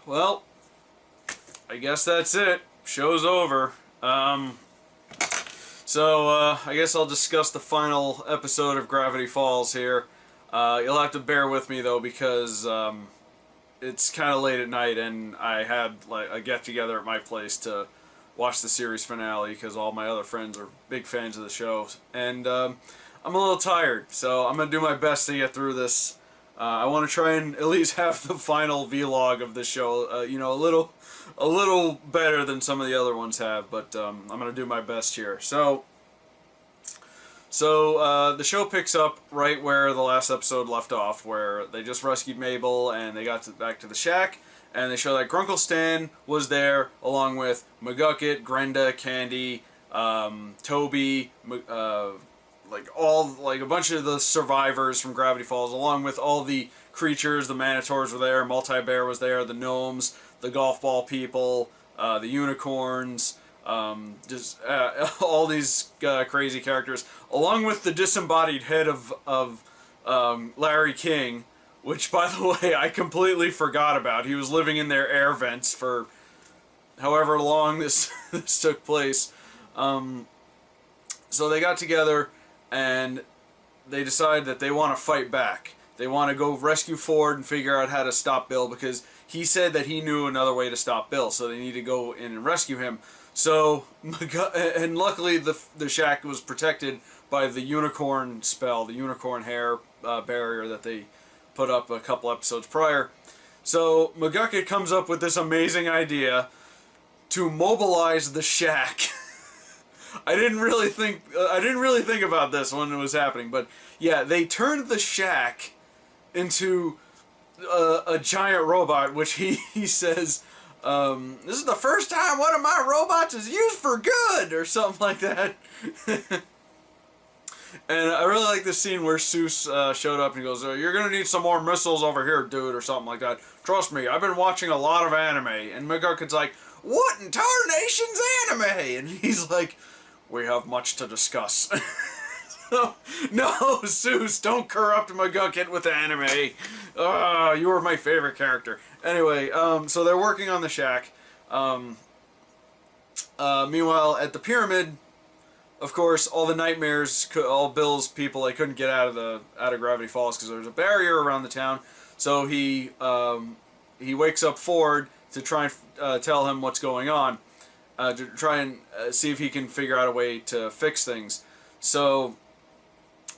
Well, I guess that's it. Show's over. I guess I'll discuss the final episode of Gravity Falls here. You'll have to bear with me though because it's kind of late at night and I had like a get together at my place to watch the series finale because all my other friends are big fans of the show, and I'm a little tired, so I'm gonna do my best to get through this. I want to try and at least have the final vlog of the show, you know, a little better than some of the other ones have, but I'm gonna do my best here. So the show picks up right where the last episode left off, where they just rescued Mabel and they got back to the shack, and they show that Grunkle Stan was there along with McGucket, Grenda, Candy, Toby, like a bunch of the survivors from Gravity Falls, along with all the creatures. The Manitors were there, Multi-Bear was there, the gnomes, the golf ball people, the unicorns, all these crazy characters, along with the disembodied head of Larry King, which, by the way, I completely forgot about. He was living in their air vents for however long this took place. So they got together and they decide that they want to fight back. They want to go rescue Ford and figure out how to stop Bill, because he said that he knew another way to stop Bill, so they need to go in and rescue him. So, and luckily the shack was protected by the unicorn spell, the unicorn hair barrier that they put up a couple episodes prior. So McGucket comes up with this amazing idea to mobilize the shack. I didn't really think about this when it was happening, but yeah, they turned the shack into a giant robot, which he says, this is the first time one of my robots is used for good, or something like that. And I really like this scene where Seuss showed up and he goes, you're going to need some more missiles over here, dude, or something like that. Trust me, I've been watching a lot of anime. And McGucket's like, what in tarnation's anime? And he's like, we have much to discuss. No, Seuss, don't corrupt McGucket with anime. You were my favorite character. Anyway, so they're working on the shack. Meanwhile, at the pyramid, of course, all the nightmares, all Bill's people, they couldn't get out of Gravity Falls because there's a barrier around the town. So he wakes up Ford to try and tell him what's going on, to try and see if he can figure out a way to fix things. So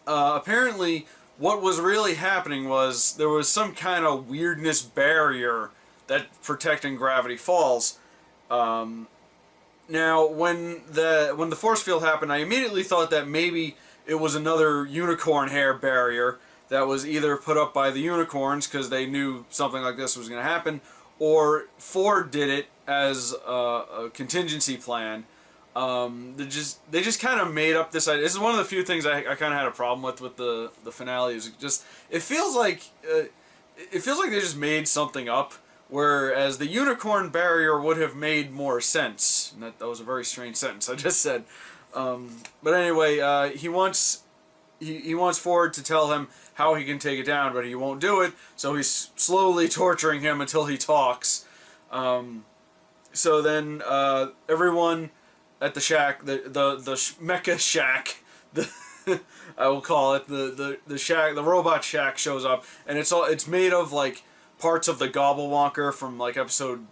apparently, what was really happening was there was some kind of weirdness barrier that protecting Gravity Falls. Now, when the force field happened, I immediately thought that maybe it was another unicorn hair barrier that was either put up by the unicorns because they knew something like this was going to happen, or Ford did it as a contingency plan. They just kind of made up this idea. This is one of the few things I kind of had a problem with the finale. Is it feels like they just made something up. Whereas the unicorn barrier would have made more sense. And that was a very strange sentence I just said. But anyway, he wants Ford to tell him how he can take it down, but he won't do it. So he's slowly torturing him until he talks. So then everyone at the shack, the mecha shack, I will call it the shack, the robot shack shows up, and it's made of like parts of the Gobblewonker from like episode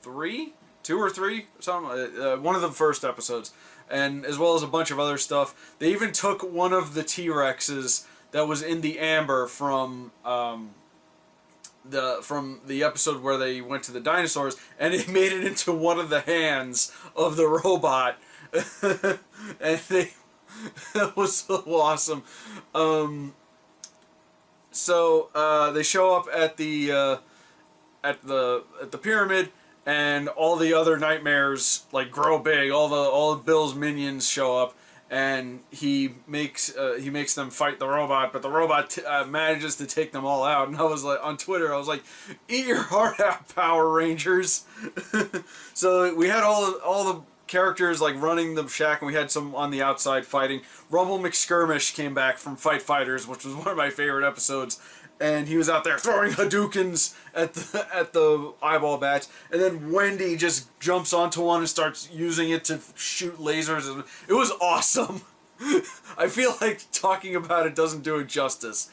2 or 3, something, one of the first episodes, and as well as a bunch of other stuff. They even took one of the T-Rexes that was in the amber from the episode where they went to the dinosaurs, and it made it into one of the hands of the robot, and that was so awesome. So they show up at the pyramid, and all the other nightmares like grow big. All of Bill's minions show up, and he makes them fight the robot, but the robot manages to take them all out. And I was like, on Twitter, I was like, "Eat your heart out, Power Rangers!" So we had all the characters like running the shack, and we had some on the outside fighting. Rumble McSkirmish came back from Fight Fighters, which was one of my favorite episodes, and he was out there throwing Hadoukens at the eyeball bats, and then Wendy just jumps onto one and starts using it to shoot lasers. It was awesome. I feel like talking about it doesn't do it justice.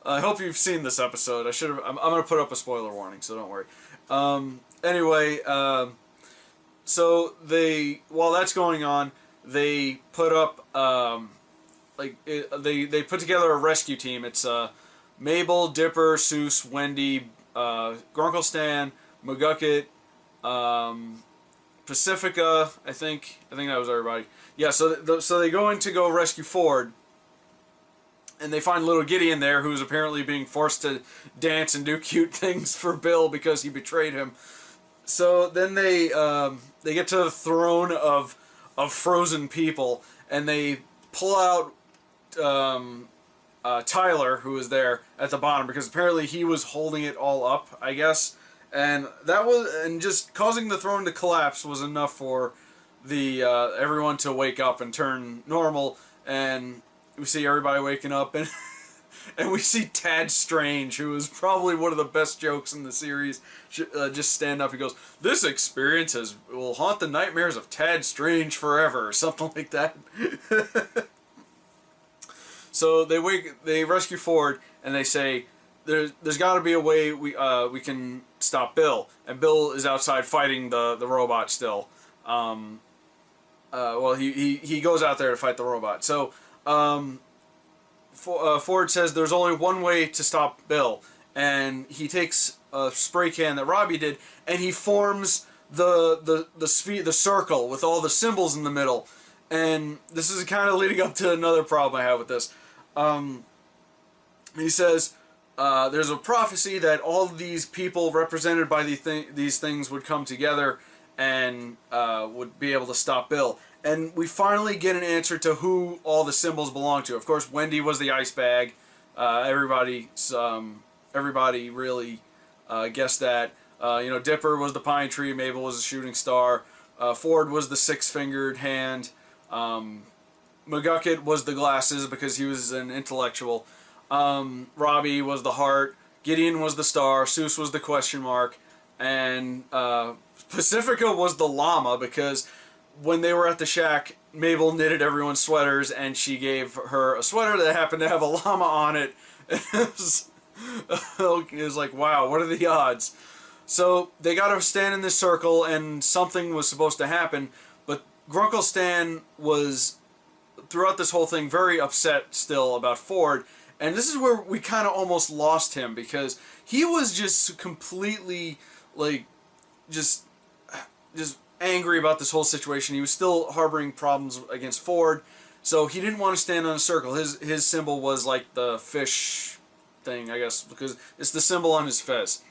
I hope you've seen this episode. I'm gonna put up a spoiler warning, so don't worry. Anyway, so while that's going on, they put up they put together a rescue team. It's Mabel, Dipper, Seuss, Wendy, Grunkle Stan, McGucket, Pacifica. I think that was everybody. Yeah. So they go in to go rescue Ford, and they find little Gideon there, who's apparently being forced to dance and do cute things for Bill because he betrayed him. So then they get to the throne of frozen people, and they pull out Tyler, who was there at the bottom, because apparently he was holding it all up, I guess, and just causing the throne to collapse was enough for the everyone to wake up and turn normal, and we see everybody waking up, and and we see Tad Strange, who is probably one of the best jokes in the series, just stand up. He goes, "This experience will haunt the nightmares of Tad Strange forever," or something like that. So they rescue Ford, and they say, "There's got to be a way we can stop Bill." And Bill is outside fighting the robot still. Well, he goes out there to fight the robot. So Ford says there's only one way to stop Bill, and he takes a spray can that Robbie did, and he forms the circle with all the symbols in the middle. And this is kind of leading up to another problem I have with this. He says there's a prophecy that all of these people represented by these things would come together and would be able to stop Bill. And we finally get an answer to who all the symbols belong to. Of course, Wendy was the ice bag. Everybody really guessed that. Dipper was the pine tree. Mabel was the shooting star. Ford was the six-fingered hand. McGucket was the glasses because he was an intellectual. Robbie was the heart. Gideon was the star. Seuss was the question mark. And Pacifica was the llama, because when they were at the shack, Mabel knitted everyone's sweaters, and she gave her a sweater that happened to have a llama on it. It was like, wow, what are the odds? So they got to stand in this circle, and something was supposed to happen, but Grunkle Stan was, throughout this whole thing, very upset still about Ford, and this is where we kind of almost lost him, because he was just completely, just angry about this whole situation. He was still harboring problems against Ford, so he didn't want to stand on a circle. His symbol was like the fish thing, I guess, because it's the symbol on his fez.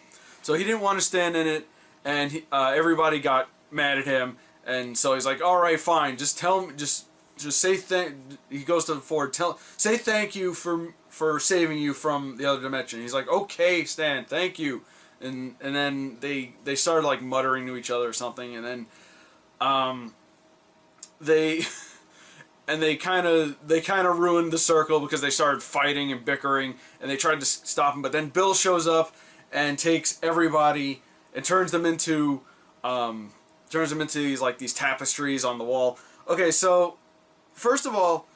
So he didn't want to stand in it, and everybody got mad at him, and so he's like, all right, fine, just tell him, just say he goes to Ford, say thank you for saving you from the other dimension. He's like, okay, Stan, thank you. And then they started like muttering to each other or something, and then they kind of ruined the circle because they started fighting and bickering, and they tried to stop him. But then Bill shows up and takes everybody and turns them into these tapestries on the wall. Okay, so first of all,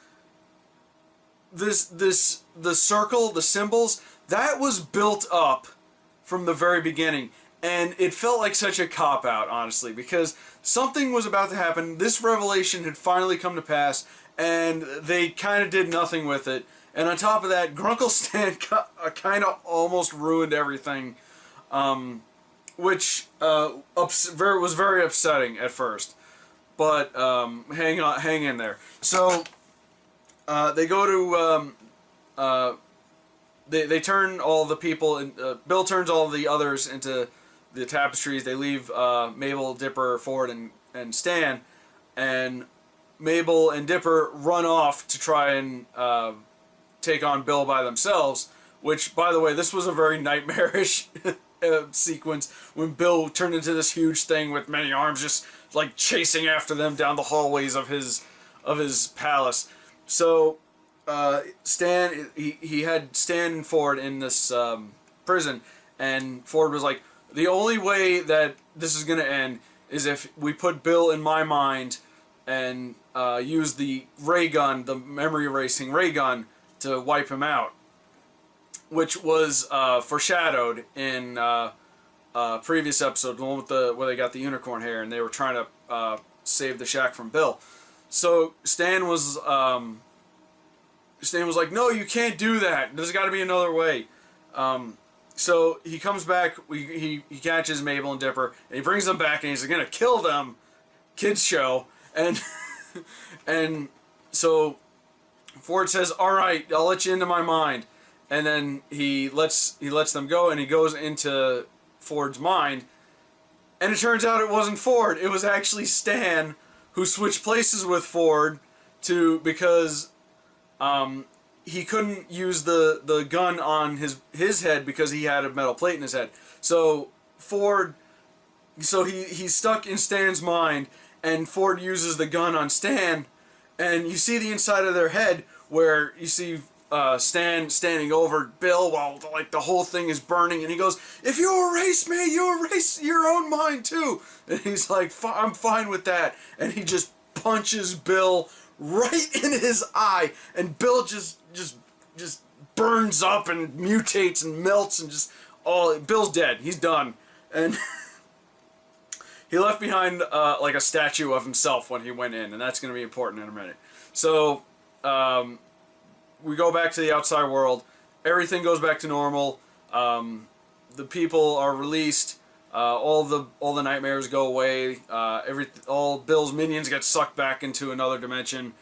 the circle, the symbols, that was built up from the very beginning, and it felt like such a cop-out, honestly, because something was about to happen. This revelation had finally come to pass, and they kind of did nothing with it. And on top of that, Grunkle Stan kind of almost ruined everything, which was very upsetting at first. But hang in there. So they go to They turn all the people, and Bill turns all the others into the tapestries. They leave Mabel, Dipper, Ford, and Stan, and Mabel and Dipper run off to try and take on Bill by themselves, which, by the way, this was a very nightmarish sequence when Bill turned into this huge thing with many arms, just like chasing after them down the hallways of his palace. So Stan, he had Stan and Ford in this prison, and Ford was like, the only way that this is going to end is if we put Bill in my mind and use the ray gun, the memory erasing ray gun, to wipe him out. Which was foreshadowed in previous episode, the one with where they got the unicorn hair and they were trying to save the shack from Bill. So Stan was like, no, you can't do that. There's got to be another way. So he comes back. He catches Mabel and Dipper, and he brings them back, and he's gonna kill them. Kids show, and and so Ford says, "All right, I'll let you into my mind." And then he lets them go, and he goes into Ford's mind, and it turns out it wasn't Ford. It was actually Stan, who switched places with Ford because he couldn't use the gun on his head because he had a metal plate in his head. So he's stuck in Stan's mind, and Ford uses the gun on Stan, and you see the inside of their head where you see Stan standing over Bill while like the whole thing is burning, and he goes, "If you erase me, you erase your own mind too." And he's like, "I'm fine with that," and he just punches Bill right in his eye, and Bill just burns up and mutates and melts and just Bill's dead. He's done, and he left behind like a statue of himself when he went in, and that's going to be important in a minute. So we go back to the outside world. Everything goes back to normal. The people are released. All the nightmares go away. All Bill's minions get sucked back into another dimension,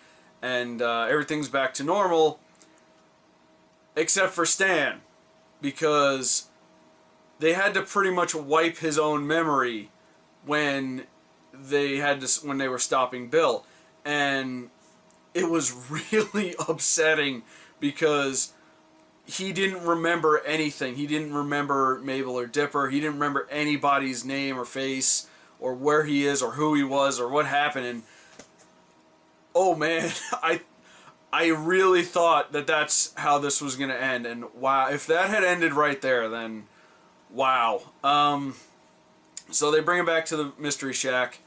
and everything's back to normal, except for Stan, because they had to pretty much wipe his own memory when they were stopping Bill, and it was really upsetting because he didn't remember anything. He didn't remember Mabel or Dipper. He didn't remember anybody's name or face or where he is or who he was or what happened. And oh man, I really thought that that's how this was going to end. And wow, if that had ended right there, then wow. So they bring him back to the Mystery Shack,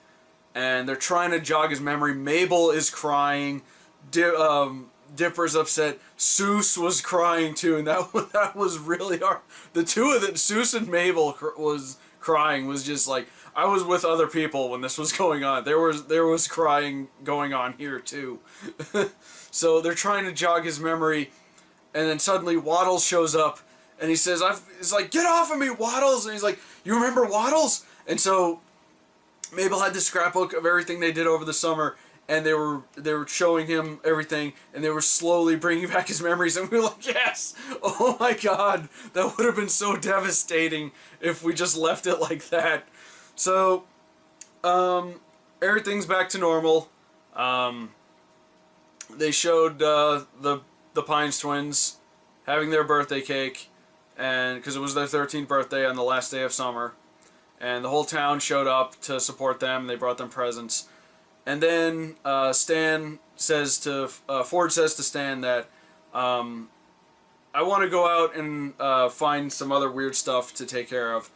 and they're trying to jog his memory. Mabel is crying. Dipper's upset. Seuss was crying too, and that was really hard. The two of them, Seuss and Mabel, was crying. Was just like, I was with other people when this was going on. There was crying going on here too. So they're trying to jog his memory, and then suddenly Waddles shows up, and he says, "It's like, get off of me, Waddles!" And he's like, "You remember Waddles?" And so Mabel had this scrapbook of everything they did over the summer, and they were showing him everything, and they were slowly bringing back his memories, and we were like, yes! Oh my god, that would have been so devastating if we just left it like that. So, everything's back to normal. They showed the Pines twins having their birthday cake, and because it was their 13th birthday on the last day of summer, and the whole town showed up to support them. They brought them presents. And then Stan says to Ford says to Stan that I want to go out and find some other weird stuff to take care of,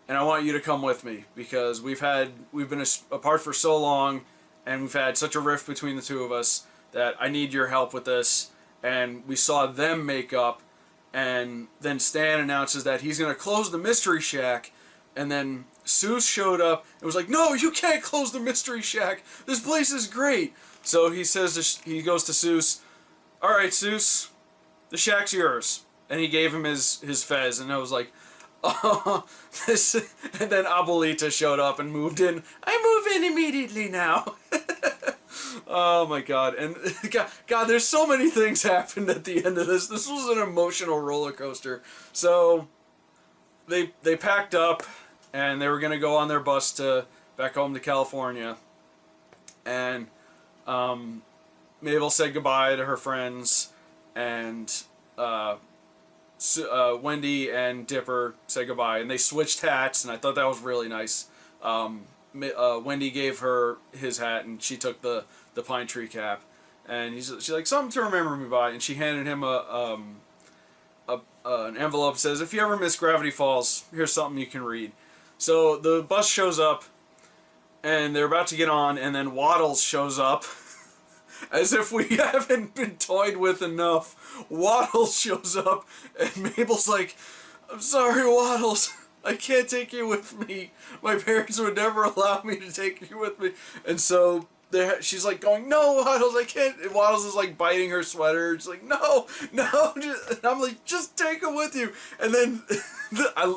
and I want you to come with me because we've been apart for so long, and we've had such a rift between the two of us that I need your help with this. And we saw them make up, and then Stan announces that he's going to close the Mystery Shack, and then Seuss showed up and was like, "No, you can't close the Mystery Shack. This place is great." So he says he goes to Seuss, "All right, Seuss, the shack's yours." And he gave him his fez, and I was like, "Oh, this." And then Abuelita showed up and moved in. I move in immediately now. Oh my god. And God, there's so many things happened at the end of this. This was an emotional roller coaster. So they packed up, and they were going to go on their bus back home to California. And Mabel said goodbye to her friends, and Wendy and Dipper said goodbye, and they switched hats, and I thought that was really nice. Wendy gave her his hat, and she took the pine tree cap. and she's like, something to remember me by, and she handed him an envelope that says, if you ever miss Gravity Falls, here's something you can read. So the bus shows up, and they're about to get on, and then Waddles shows up. As if we haven't been toyed with enough. Waddles shows up, and Mabel's like, I'm sorry, Waddles. I can't take you with me. My parents would never allow me to take you with me. And so she's like going, no, Waddles, I can't. And Waddles is like biting her sweater. She's like, no. And I'm like, just take him with you. And then,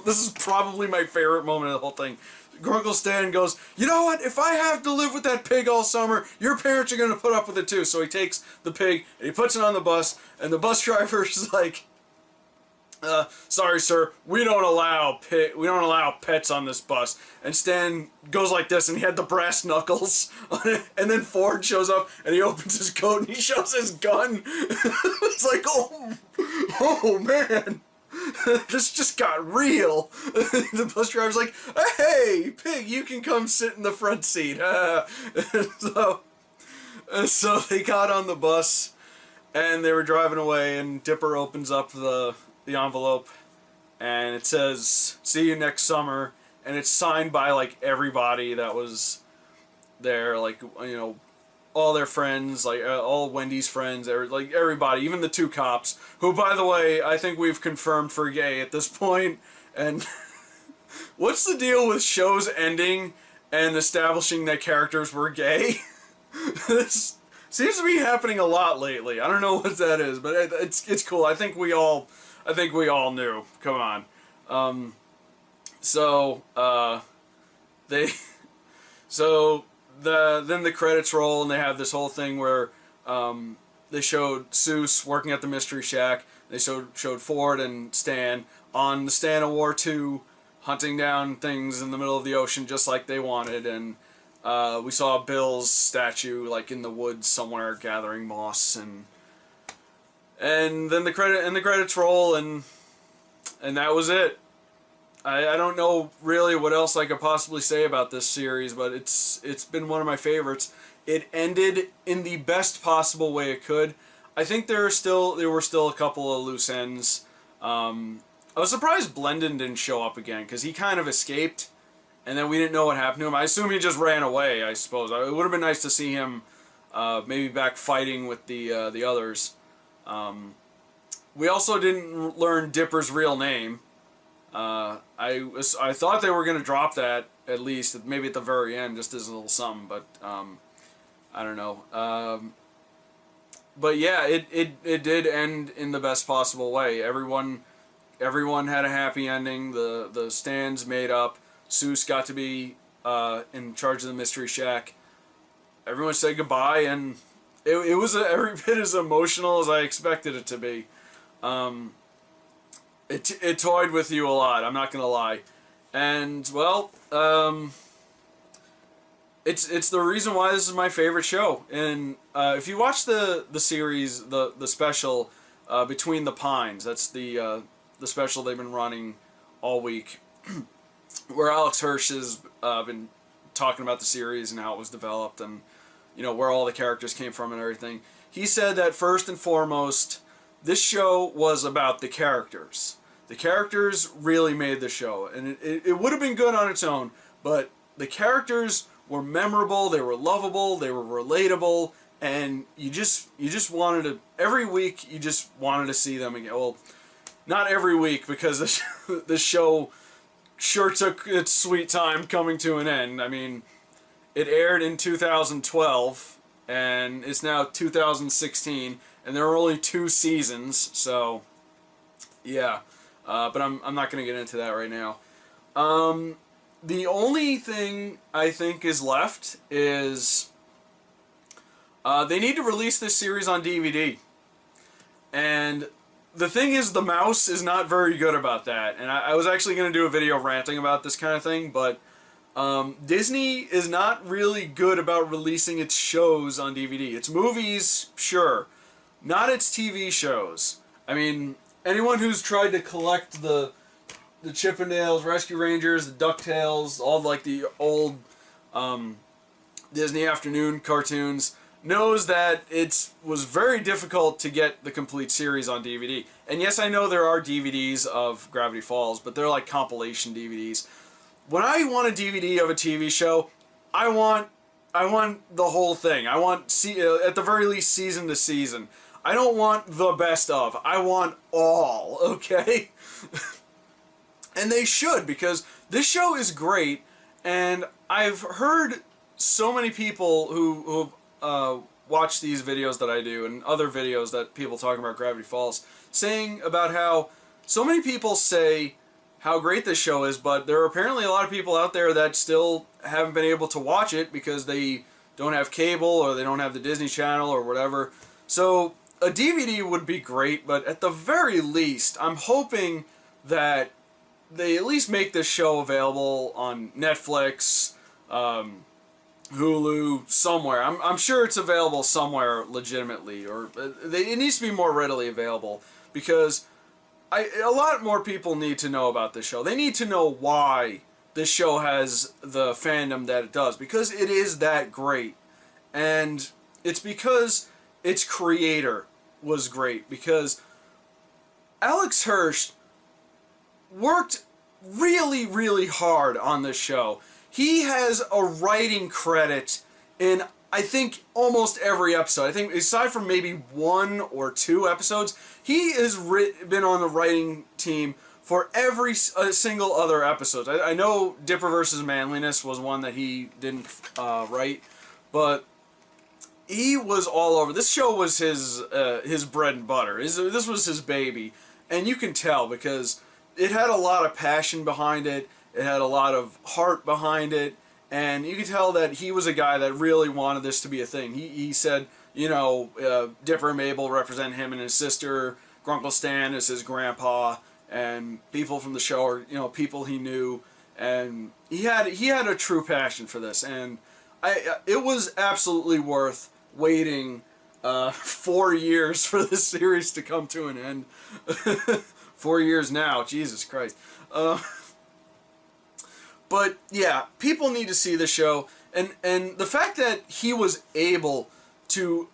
this is probably my favorite moment of the whole thing. Grunkle Stan goes, you know what? If I have to live with that pig all summer, your parents are going to put up with it too. So he takes the pig and he puts it on the bus, and the bus driver is like, sorry, sir, we don't allow pets on this bus. And Stan goes like this, and he had the brass knuckles on it. And then Ford shows up, and he opens his coat, and he shows his gun. It's like, oh man. This just got real. The bus driver's like, hey, pig, you can come sit in the front seat. So they got on the bus, and they were driving away, and Dipper opens up the envelope, and it says, see you next summer, and it's signed by, like, everybody that was there, like, you know, all their friends, like all Wendy's friends, like everybody, even the two cops, who, by the way, I think we've confirmed for gay at this point. And what's the deal with shows ending and establishing that characters were gay? This seems to be happening a lot lately. I don't know what that is, but it's cool. I think we all knew. Come on. Then the credits roll, and they have this whole thing where they showed Seuss working at the Mystery Shack. They showed Ford and Stan on the Stan of War II, hunting down things in the middle of the ocean just like they wanted. And we saw Bill's statue like in the woods somewhere gathering moss, and then the credits roll, and that was it. I don't know really what else I could possibly say about this series, but it's been one of my favorites. It ended in the best possible way it could. I think there were still a couple of loose ends. I was surprised Blendon didn't show up again, because he kind of escaped, and then we didn't know what happened to him. I assume he just ran away, I suppose. It would have been nice to see him maybe back fighting with the others. We also didn't learn Dipper's real name. I thought they were going to drop that, at least, maybe at the very end, just as a little something, but, I don't know. But yeah, it did end in the best possible way. Everyone had a happy ending. The stands made up. Seuss got to be, in charge of the Mystery Shack. Everyone said goodbye, and it was every bit as emotional as I expected it to be. It toyed with you a lot, I'm not gonna lie. And, well, it's the reason why this is my favorite show. And if you watch the series, the special, Between the Pines, that's the special they've been running all week, where Alex Hirsch has been talking about the series and how it was developed, and, you know, where all the characters came from and everything. He said that first and foremost, this show was about the characters. The characters really made the show, and it would have been good on its own, but the characters were memorable, they were lovable, they were relatable, and you just wanted to, every week you just wanted to see them again. Well, not every week, because this show sure took its sweet time coming to an end. I mean, it aired in 2012, and it's now 2016, and there are only 2 seasons, so yeah. But I'm not going to get into that right now. The only thing I think is left is they need to release this series on DVD. And the thing is, the mouse is not very good about that. And I was actually going to do a video ranting about this kind of thing, but Disney is not really good about releasing its shows on DVD. Its movies, sure. Not its TV shows. I mean, anyone who's tried to collect the Chippendales, Rescue Rangers, the DuckTales, all of, like, the old Disney afternoon cartoons, knows that it was very difficult to get the complete series on DVD. And yes, I know there are DVDs of Gravity Falls, but they're like compilation DVDs. When I want a DVD of a TV show, I want the whole thing. I want, at the very least, season to season. I don't want the best of. I want all, okay? And they should, because this show is great, and I've heard so many people who watch these videos that I do and other videos that people talking about Gravity Falls saying about how so many people say how great this show is, but there are apparently a lot of people out there that still haven't been able to watch it because they don't have cable or they don't have the Disney Channel or whatever. So a DVD would be great, but at the very least, I'm hoping that they at least make this show available on Netflix, Hulu, somewhere. I'm sure it's available somewhere legitimately, or it needs to be more readily available, because a lot more people need to know about this show. They need to know why this show has the fandom that it does, because it is that great. And it's because its creator was great, because Alex Hirsch worked really, really hard on this show. He has a writing credit in, I think, almost every episode. I think, aside from maybe 1 or 2 episodes, he has been on the writing team for every single other episode. I know Dipper vs. Manliness was one that he didn't write, but he was all over. This show was his bread and butter. This was his baby, and you can tell because it had a lot of passion behind it. It had a lot of heart behind it, and you could tell that he was a guy that really wanted this to be a thing. He said, you know, Dipper and Mabel represent him and his sister. Grunkle Stan is his grandpa, and people from the show are, you know, people he knew, and he had a true passion for this, and it was absolutely worth waiting 4 years for this series to come to an end. 4 years now, Jesus Christ. But yeah, people need to see the show, and the fact that he was able to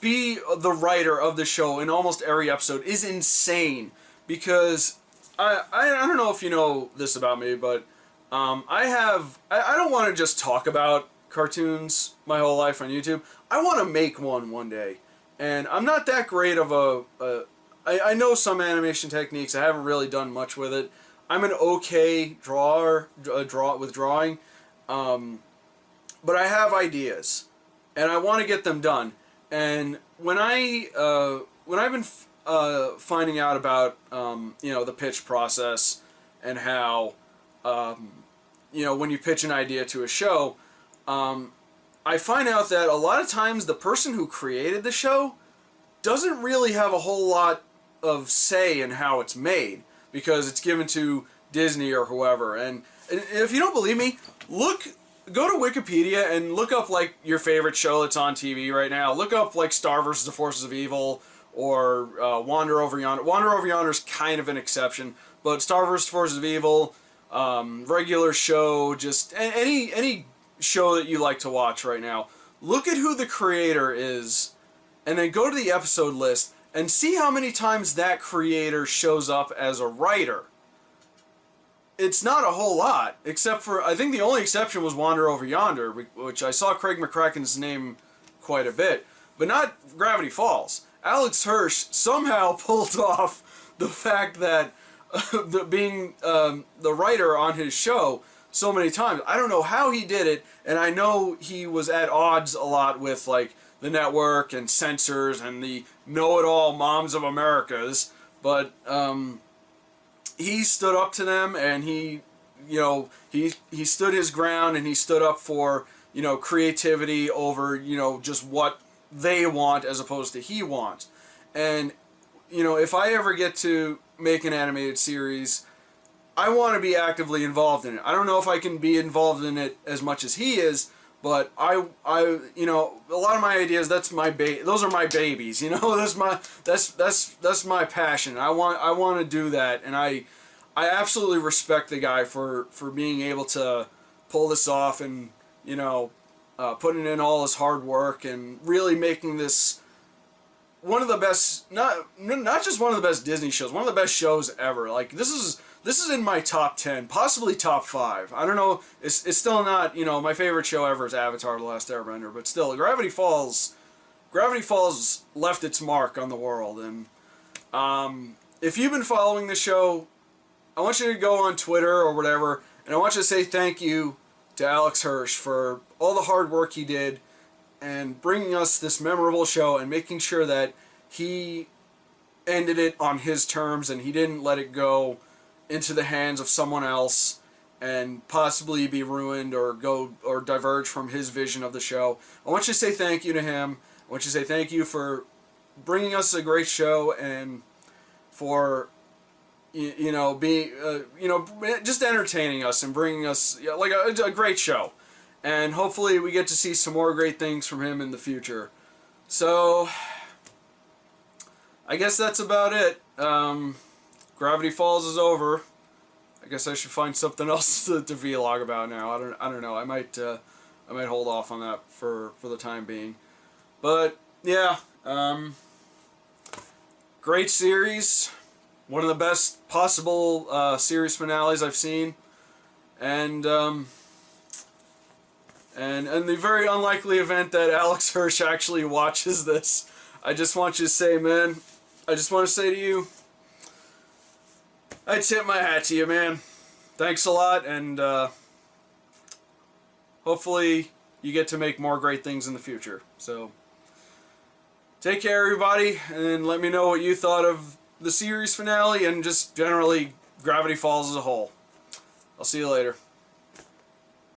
be the writer of the show in almost every episode is insane, because I don't know if you know this about me, but I don't want to just talk about cartoons my whole life on YouTube. I want to make one day, and I'm not that great of I know some animation techniques. I haven't really done much with it. I'm an okay drawer, with drawing, but I have ideas, and I want to get them done. And when I've been finding out about you know, the pitch process and how you know, when you pitch an idea to a show, I find out that a lot of times the person who created the show doesn't really have a whole lot of say in how it's made, because it's given to Disney or whoever. And if you don't believe me, go to Wikipedia and look up like your favorite show that's on TV right now. Look up like Star vs. the Forces of Evil, or Wander Over Yonder. Wander Over Yonder is kind of an exception, but Star vs. Forces of Evil, regular show, just any show that you like to watch right now. Look at who the creator is, and then go to the episode list and see how many times that creator shows up as a writer. It's not a whole lot, except for, I think the only exception was Wander Over Yonder, which I saw Craig McCracken's name quite a bit, but not Gravity Falls. Alex Hirsch somehow pulled off the fact that being the writer on his show so many times. I don't know how he did it, and I know he was at odds a lot with like the network and censors and the know-it-all moms of Americas, but he stood up to them, and he stood his ground, and he stood up for, you know, creativity over, you know, just what they want as opposed to he wants. And, you know, if I ever get to make an animated series, I want to be actively involved in it. I don't know if I can be involved in it as much as he is, but I you know, a lot of my ideas, those are my babies, you know, that's my passion. I want to do that, and I absolutely respect the guy for being able to pull this off, and, you know, putting in all his hard work and really making this one of the best, not just one of the best Disney shows, one of the best shows ever. Like, this is in my top 10, possibly top 5. I don't know, it's still not, you know, my favorite show ever is Avatar: The Last Airbender, but still, Gravity Falls left its mark on the world. And if you've been following the show, I want you to go on Twitter or whatever, and I want you to say thank you to Alex Hirsch for all the hard work he did and bringing us this memorable show and making sure that he ended it on his terms and he didn't let it go into the hands of someone else and possibly be ruined or go or diverge from his vision of the show. I want you to say thank you to him. I want you to say thank you for bringing us a great show and for being just entertaining us and bringing us like a great show. And hopefully we get to see some more great things from him in the future. So, I guess that's about it. Gravity Falls is over. I guess I should find something else to vlog about now. I don't know. I might hold off on that for the time being. But yeah, great series. One of the best possible series finales I've seen, and in the very unlikely event that Alex Hirsch actually watches this, I just want you to say, man, I just want to say to you, I tip my hat to you, man. Thanks a lot, and hopefully you get to make more great things in the future. So, take care, everybody, and let me know what you thought of the series finale and just generally Gravity Falls as a whole. I'll see you later.